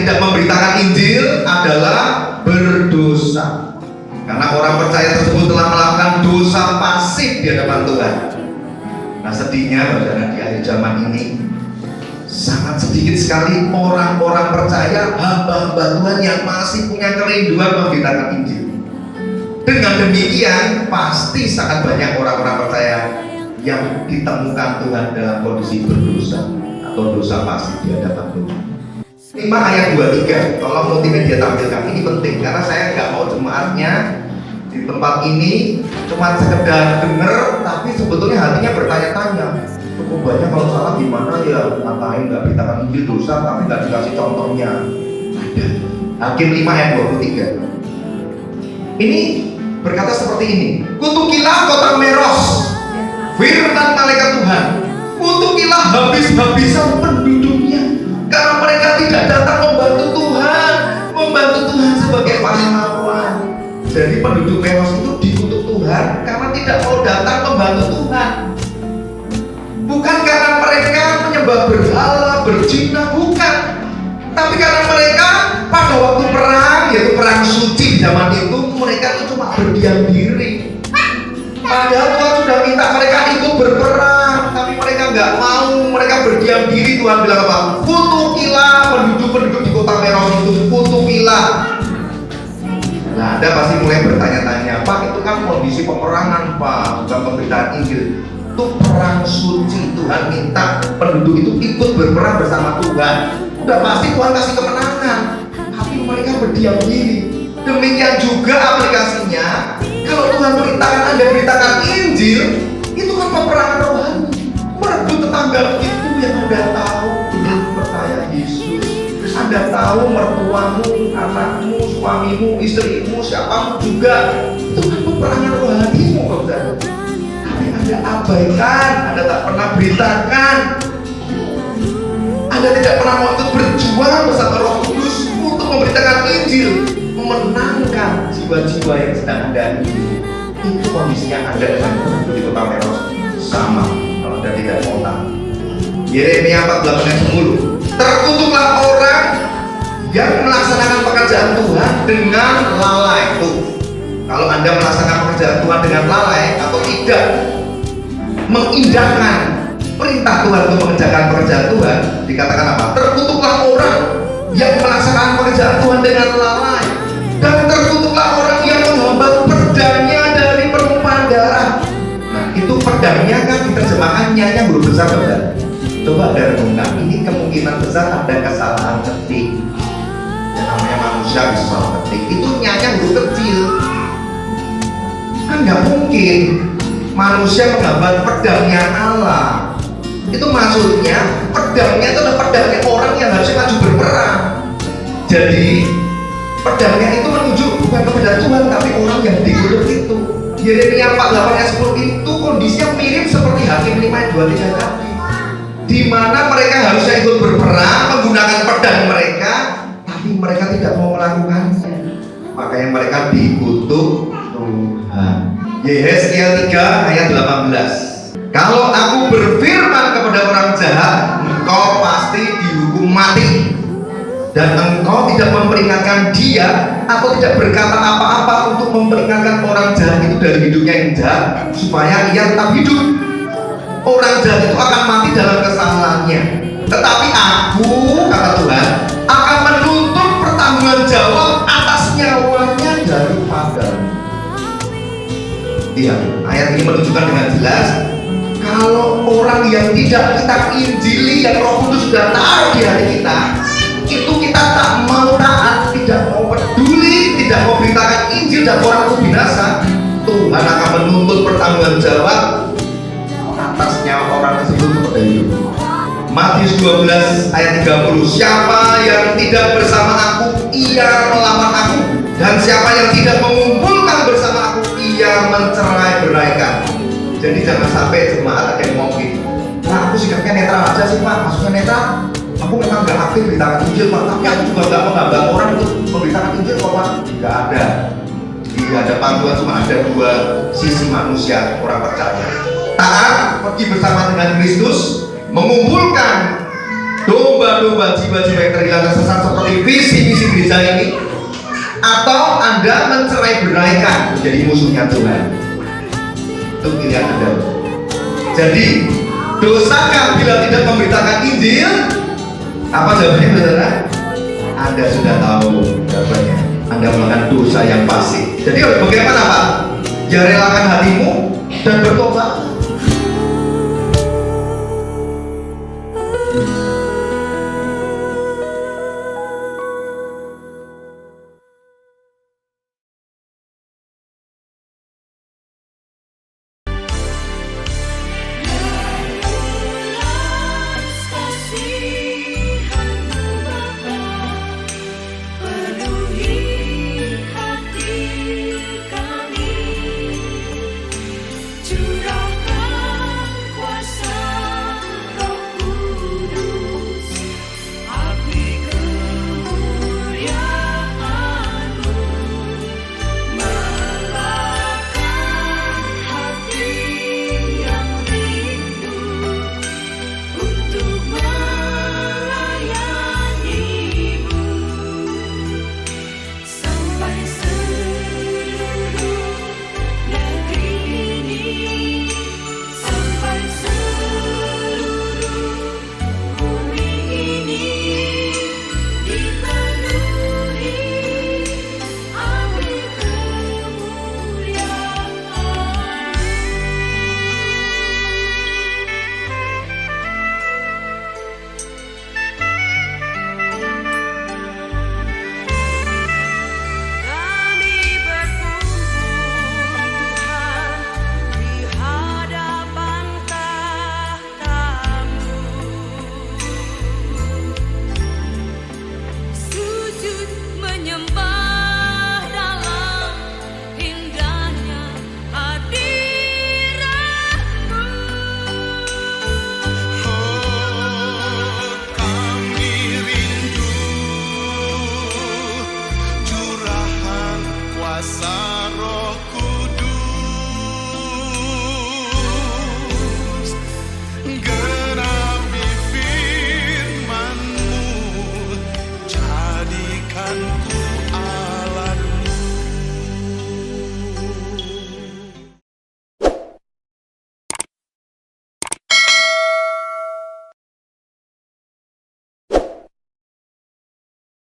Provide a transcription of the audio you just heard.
tidak memberitakan Injil adalah berdosa. Karena orang percaya tersebut telah melakukan dosa pasif di hadapan Tuhan. Nah, sedihnya saudara, di akhir zaman ini sangat sedikit sekali orang-orang percaya, hamba-hamba Tuhan yang masih punya kerinduan memberitakan Injil. Dengan demikian pasti sangat banyak orang-orang percaya yang ditemukan Tuhan dalam kondisi berdosa atau dosa pasif di hadapan Tuhan. 5 ayat 23, tolong multimedia tampilkan, ini penting karena saya nggak mau jemaatnya di tempat ini cuma sekedar dengar tapi sebetulnya hatinya bertanya-tanya, cukup banyak kalau salah gimana ya, ngapain nggak beritakan Injil dosa tapi nggak dikasih contohnya. Ada. Hakim 5 ayat 23 ini berkata seperti ini, kutukilah kota Meros, firman malaikat Tuhan, kutukilah habis-habisan penduduknya, karena mereka tidak datang membantu Tuhan sebagai pahlawan. Jadi penduduk Meros itu dikutuk Tuhan karena tidak mau datang membantu Tuhan. Bukan karena mereka menyembah berhala, berzina, bukan. Tapi karena mereka pada waktu perang, yaitu perang suci zaman itu, mereka itu cuma berdiam diri. Padahal Tuhan sudah minta mereka ikut berperang, tapi mereka nggak mau, mereka berdiam diri. Tuhan bilang apa? Kutukilah penduduk-penduduk di kota Meros itu, kutukilah. Nah, Anda pasti mulai bertanya-tanya, Pak, itu kan kondisi peperangan, Pak, bukan pemberitaan Injil. Itu perang suci, Tuhan minta penduduk itu ikut berperang bersama Tuhan. Udah pasti Tuhan kasih kemenangan, tapi mereka berdiam diri. Demikian juga aplikasinya, kalau Tuhan perintahkan Anda beritakan Injil, itu kan peperangan rohani. Merebut tetangga itu yang Anda tahu belum percaya Yesus. Anda tahu mertuamu, anakmu, suamimu, istrimu, siapamu juga, itu kan peperangan rohanimu, saudara. Tapi Anda abaikan, Anda tak pernah beritakan. Anda tidak pernah mau ikut berjuang bersama Roh Kudus untuk memberitakan Injil, memenangkan jiwa-jiwa yang sedang Anda hidup. Itu kondisinya Anda dengan penduduk di kota Meros sama, kalau Anda tidak mau tahu. Yeremia 48 ayat 10, terkutuklah orang yang melaksanakan pekerjaan Tuhan dengan lalai. Tuh, kalau Anda melaksanakan pekerjaan Tuhan dengan lalai atau tidak mengindahkan perintah Tuhan untuk mengerjakan pekerjaan Tuhan, dikatakan apa? Terkutuklah orang yang melaksanakan pekerjaan Tuhan dengan lalai, dan terkutuklah orang yang menghambat pedangnya dari penumpahan darah. Nah, itu pedangnya kan diterjemahkannya yang huruf besar, saudara. Coba Anda renungkan, ini kemungkinan besar ada kesalahan ketik. Yang namanya manusia bisa salah ketik, itu nyanya huruf kecil. Kan nggak mungkin manusia menghambat pedangnya Allah. Itu maksudnya pedangnya itu adalah pedangnya orang yang harusnya maju berperang. Jadi pedangnya itu menunjuk bukan kepada Tuhan tapi orang yang digudung itu. Yeremia 48 ayat 10 itu kondisinya mirip seperti Hakim 5 ayat 23 tadi, di mana mereka harusnya ikut berperang menggunakan pedang mereka, tapi mereka tidak mau melakukannya. Makanya mereka dikutuk Tuhan. Yehezkiel 3 ayat 18, kalau aku berfirman kepada orang jahat, engkau pasti dihukum mati, dan engkau tidak memperingatkan dia atau tidak berkata apa-apa untuk memperingatkan orang jahat itu dari hidupnya yang jahat supaya ia tetap hidup. Orang jahat itu akan mati dalam kesalahannya, tetapi aku, kata Tuhan, akan menuntut pertanggungan jawab atas nyawanya daripadamu. Iya, ayat ini menunjukkan dengan jelas kalau orang yang tidak kita injili, yang Roh Kudus sudah taruh di hati kita, itu kita tak mau taat, tidak mau peduli, tidak mau beritakan Injil dan orang itu binasa, Tuhan akan menuntut pertanggungan jawab atas nyawa orang tersebut kepada hidup. Matius 12 ayat 30, siapa yang tidak bersama aku, ia melawan aku, dan siapa yang tidak mengumpulkan bersama aku, ia mencerai-beraikan. Jadi jangan sampai jemaat ada yang ngomong gitu, nah aku sikapnya netral aja sih Pak, maksudnya netral, aku memang gak aktif beritakan Injil Pak, tapi aku juga gak menghambat orang untuk memberitakan Injil kok Pak. Gak ada. Di hadapan Tuhan cuma ada dua sisi manusia orang percaya, taat pergi bersama dengan Kristus, mengumpulkan domba-domba jiwa-jiwa yang terhilang tersesat seperti visi-misi gereja ini, atau Anda mencerai beraikan menjadi musuhnya Tuhan? Itu pilihan Anda. Jadi, dosakah bila tidak memberitakan Injil? Apa jawabannya, saudara? Anda sudah tahu jawabannya. Anda melakukan dosa yang pasti. Jadi bagaimana, Pak? Ya relakan hatimu dan bertobat.